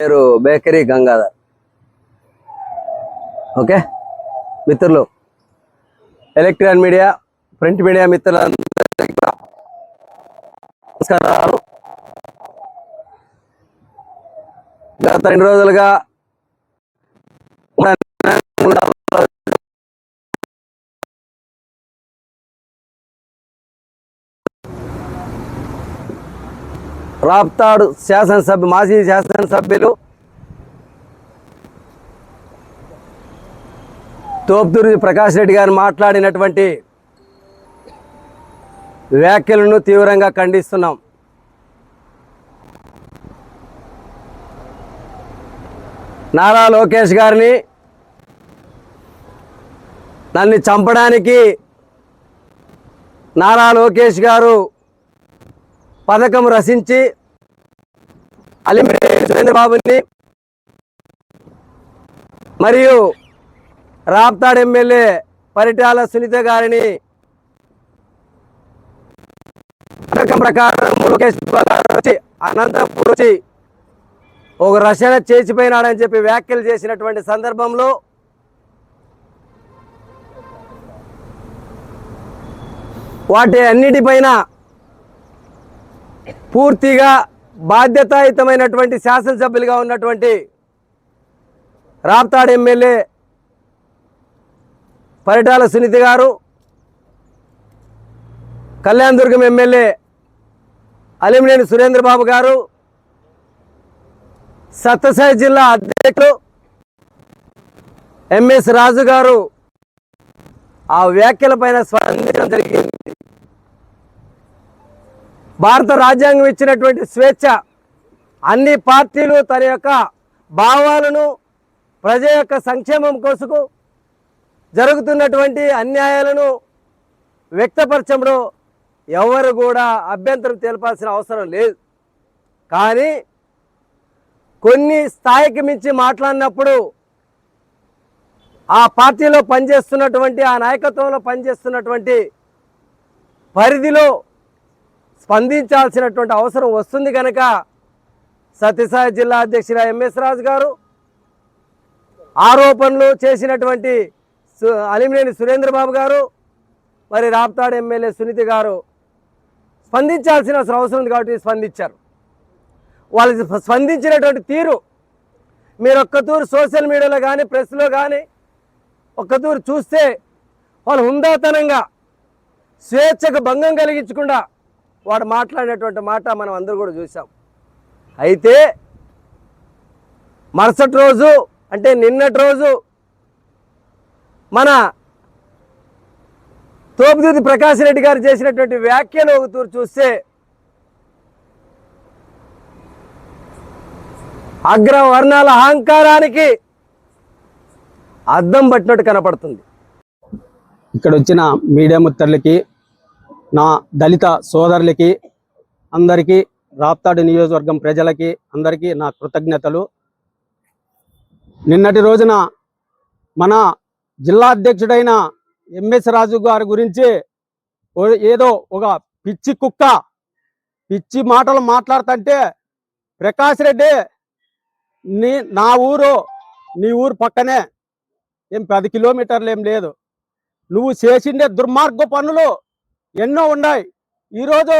పేరు bakery Gangadhar. Okay మిత్రులు, electronic media, print media మిత్రులందరికీ నమస్కారాలు. గత 2 రోజులుగా రాప్తాడు మాజీ శాసనసభ్యులు తోపుదుర్తి ప్రకాష్ రెడ్డి గారు మాట్లాడినటువంటి వ్యాఖ్యలను తీవ్రంగా ఖండిస్తున్నాం. నారా లోకేష్ గారిని నన్ను చంపడానికి నారా లోకేష్ గారు పథకం రచించి అలిమినేని సురేంద్రబాబుని మరియు రాప్తాడు ఎమ్మెల్యే పరిటాల సునీత గారిని పథకం ప్రకారం లోకేష్ వచ్చి అనంతపురం వచ్చి ఒక రచన చేసిపోయినాడని చెప్పి వ్యాఖ్యలు చేసినటువంటి సందర్భంలో వాటి అన్నిటిపైన పూర్తిగా బాధ్యతాయుతమైనటువంటి శాసనసభ్యులుగా ఉన్నటువంటి రాప్తాడు ఎమ్మెల్యే పరిటాల సునీత గారు, కళ్యాణదుర్గం ఎమ్మెల్యే అలిమినేని సురేంద్రబాబు గారు, సత్యసాయి జిల్లా అధ్యక్షుడు ఎంఎస్ రాజు గారు ఆ వ్యాఖ్యలపైన స్పందించడం జరిగింది. భారత రాజ్యాంగం ఇచ్చినటువంటి స్వేచ్ఛ, అన్ని పార్టీలు తన యొక్క భావాలను ప్రజల యొక్క సంక్షేమం కోసం జరుగుతున్నటువంటి అన్యాయాలను వ్యక్తపరచడంలో ఎవరు కూడా అభ్యంతరం తెలపాల్సిన అవసరం లేదు. కానీ కొన్ని స్థాయికి మించి మాట్లాడినప్పుడు ఆ పార్టీలో పనిచేస్తున్నటువంటి, ఆ నాయకత్వంలో పనిచేస్తున్నటువంటి పరిధిలో స్పందించాల్సినటువంటి అవసరం వస్తుంది. కనుక సత్యసాయి జిల్లా అధ్యక్షుడు ఎంఎస్ రాజు గారు ఆరోపణలు చేసినటువంటి అలిమినేని సురేంద్రబాబు గారు, మరి రాప్తాడు ఎమ్మెల్యే సునీత గారు స్పందించాల్సిన అవసరం ఉంది కాబట్టి స్పందించారు. వాళ్ళు స్పందించినటువంటి తీరు మీరు ఒక్కతూరు సోషల్ మీడియాలో కానీ ప్రెస్లో కానీ ఒక్కతూరు చూస్తే వాళ్ళు హుందాతనంగా స్వేచ్ఛకు భంగం కలిగించకుండా వాడు మాట్లాడినటువంటి మాట మనం అందరూ కూడా చూసాం. అయితే మరుసటి రోజు అంటే నిన్నటి రోజు మన తోపుదుర్తి ప్రకాష్ రెడ్డి గారు చేసినటువంటి వ్యాఖ్యలు ఒకతూరు చూస్తే అగ్రవర్ణాల అహంకారానికి అద్దం పట్టినట్టు కనపడుతుంది. ఇక్కడ వచ్చిన మీడియా మిత్రులకి, నా దళిత సోదరులకి అందరికీ, రాప్తాడు నియోజకవర్గం ప్రజలకి అందరికీ నా కృతజ్ఞతలు. నిన్నటి రోజున మన జిల్లా అధ్యక్షుడైన ఎంఎస్ రాజు గారి గురించి ఏదో ఒక పిచ్చి కుక్క పిచ్చి మాటలు మాట్లాడుతుంటే, ప్రకాష్ రెడ్డి నా ఊరు నీ ఊరు పక్కనే, ఏం 10 కిలోమీటర్లు ఏం లేదు, నువ్వు చేసిండే దుర్మార్గ పనులు ఎన్నో ఉన్నాయి. ఈరోజు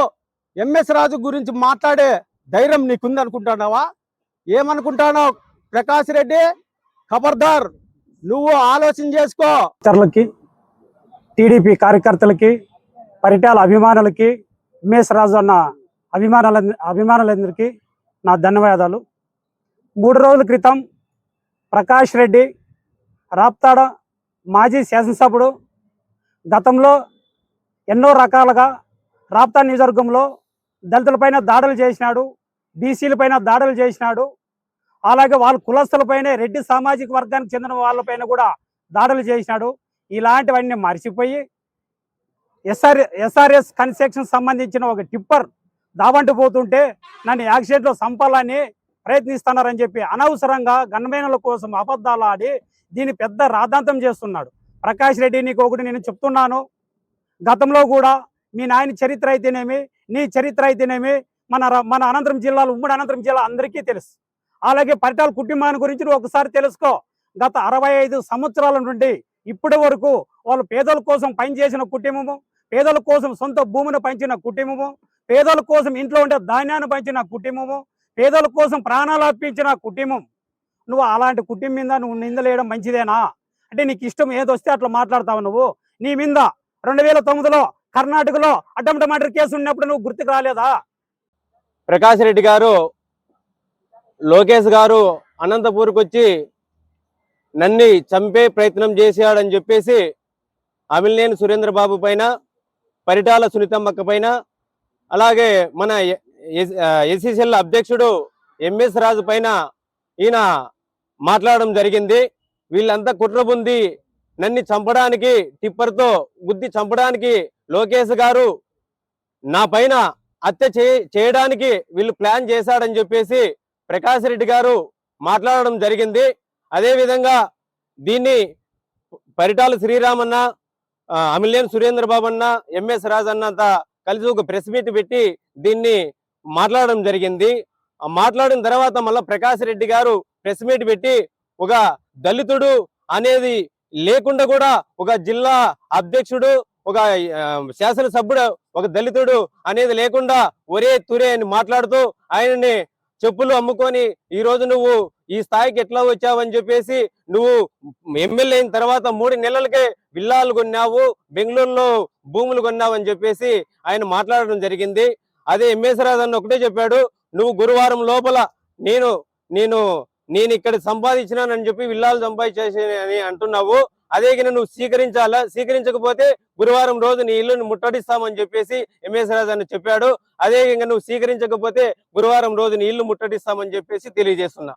ఎంఎస్ రాజు గురించి మాట్లాడే ధైర్యం నీకుంది అనుకుంటున్నావా? ఏమనుకుంటున్నావు ప్రకాష్ రెడ్డి? ఖబర్దార్, నువ్వు ఆలోచన చేసుకో. టీడీపీ కార్యకర్తలకి, పరిటాల అభిమానులకి, ఎంఎస్ రాజు అన్న అభిమానులందరికీ నా ధన్యవాదాలు. 3 రోజుల క్రితం ప్రకాష్ రెడ్డి రాప్తాడ మాజీ శాసనసభ్యుడు, గతంలో ఎన్నో రకాలుగా రాప్తాడు నియోజకవర్గంలో దళితులపైన దాడులు చేసినాడు, బీసీలపైన దాడులు చేసినాడు, అలాగే వాళ్ళ కులస్తులపైన, రెడ్డి సామాజిక వర్గానికి చెందిన వాళ్ళపైన కూడా దాడులు చేసినాడు. ఇలాంటివన్నీ మర్చిపోయి ఎస్ఆర్ఎస్ కన్స్ట్రక్షన్ సంబంధించిన ఒక టిప్పర్ దావంటి పోతుంటే నన్ను యాక్సిడెంట్లో చంపాలని ప్రయత్నిస్తున్నారని చెప్పి అనవసరంగా గన్మేనుల కోసం అబద్ధాలు ఆడి దీన్ని పెద్ద రాద్ధాంతం చేస్తున్నాడు. ప్రకాష్ రెడ్డి, నీకు ఒకటి నేను చెప్తున్నాను, గతంలో కూడా మీ నాయన చరిత్ర అయితేనేమి, నీ చరిత్ర అయితేనేమి, మన అనంతపురం జిల్లాలో, ఉమ్మడి అనంతపురం జిల్లా అందరికీ తెలుసు. అలాగే పరిటాల కుటుంబాన్ని గురించి నువ్వు ఒకసారి తెలుసుకో. గత 65 సంవత్సరాల నుండి ఇప్పటి వరకు వాళ్ళు పేదల కోసం పనిచేసిన కుటుంబము, పేదల కోసం సొంత భూమిని పంచిన కుటుంబము, పేదల కోసం ఇంట్లో ఉండే ధాన్యాన్ని పంచిన కుటుంబము, పేదల కోసం ప్రాణాలు అర్పించిన కుటుంబం. నువ్వు అలాంటి కుటుంబం మీద నువ్వు నిందలేయడం మంచిదేనా? అంటే నీకు ఇష్టం ఏదొస్తే అట్లా మాట్లాడతావు నువ్వు. నీ మీద 2009లో కర్ణాటకలో అటెంప్ట్ మర్డర్ కేసు ఉన్నప్పుడు నువ్వు గుర్తుకు రాలేదా? ప్రకాష్ రెడ్డి గారు, లోకేష్ గారు అనంతపూర్కి వచ్చి నన్ను చంపే ప్రయత్నం చేశాడని చెప్పేసి అమిలినేని సురేంద్ర బాబు పైన, పరిటాల సునీతమ్మక్క పైన, అలాగే మన ఎస్సీసీఎల్ అధ్యక్షుడు ఎంఎస్ రాజు పైన ఈయన మాట్లాడడం జరిగింది. వీళ్ళంతా కుట్ర పొంది నన్ను చంపడానికి, టిప్పర్తో గుద్ది చంపడానికి లోకేష్ గారు నా పైన హత్య చేయడానికి వీళ్ళు ప్లాన్ చేశాడని చెప్పేసి ప్రకాష్ రెడ్డి గారు మాట్లాడడం జరిగింది. అదేవిధంగా దీన్ని పరిటాల శ్రీరామన్న, అమిలినేని సురేంద్ర బాబు అన్న, ఎంఎస్ రాజు అన్నంతా కలిసి ఒక ప్రెస్ మీట్ పెట్టి దీన్ని మాట్లాడడం జరిగింది. మాట్లాడిన తర్వాత మళ్ళీ ప్రకాష్ రెడ్డి గారు ప్రెస్ మీట్ పెట్టి ఒక దళితుడు అనేది లేకుండా కూడా ఒక జిల్లా అధ్యక్షుడు, ఒక శాసనసభ్యుడు, ఒక దళితుడు అనేది లేకుండా ఒరే తురే అని మాట్లాడుతూ ఆయనని చెప్పులు అమ్ముకొని ఈ రోజు నువ్వు ఈ స్థాయికి ఎట్లా వచ్చావని చెప్పేసి, నువ్వు ఎమ్మెల్యే అయిన తర్వాత 3 నెలలకే విల్లాలు కొన్నావు, బెంగళూరులో భూములు కొన్నావు అని చెప్పేసి ఆయన మాట్లాడడం జరిగింది. అదే ఎంఎస్ రాజు అన్న ఒకటే చెప్పాడు, నువ్వు గురువారం లోపల నేను ఇక్కడ సంపాదించినానని చెప్పి విల్లాలు సంపాదించేసి అంటున్నావు. అదే నువ్వు స్వీకరించాలా, స్వీకరించకపోతే గురువారం రోజు నీ ఇల్లుని ముట్టడిస్తామని చెప్పేసి ఎంఎస్ రాజు అన్న చెప్పాడు. అదే నువ్వు స్వీకరించకపోతే గురువారం రోజు నీ ఇల్లు ముట్టడిస్తామని చెప్పేసి తెలియజేస్తున్నా.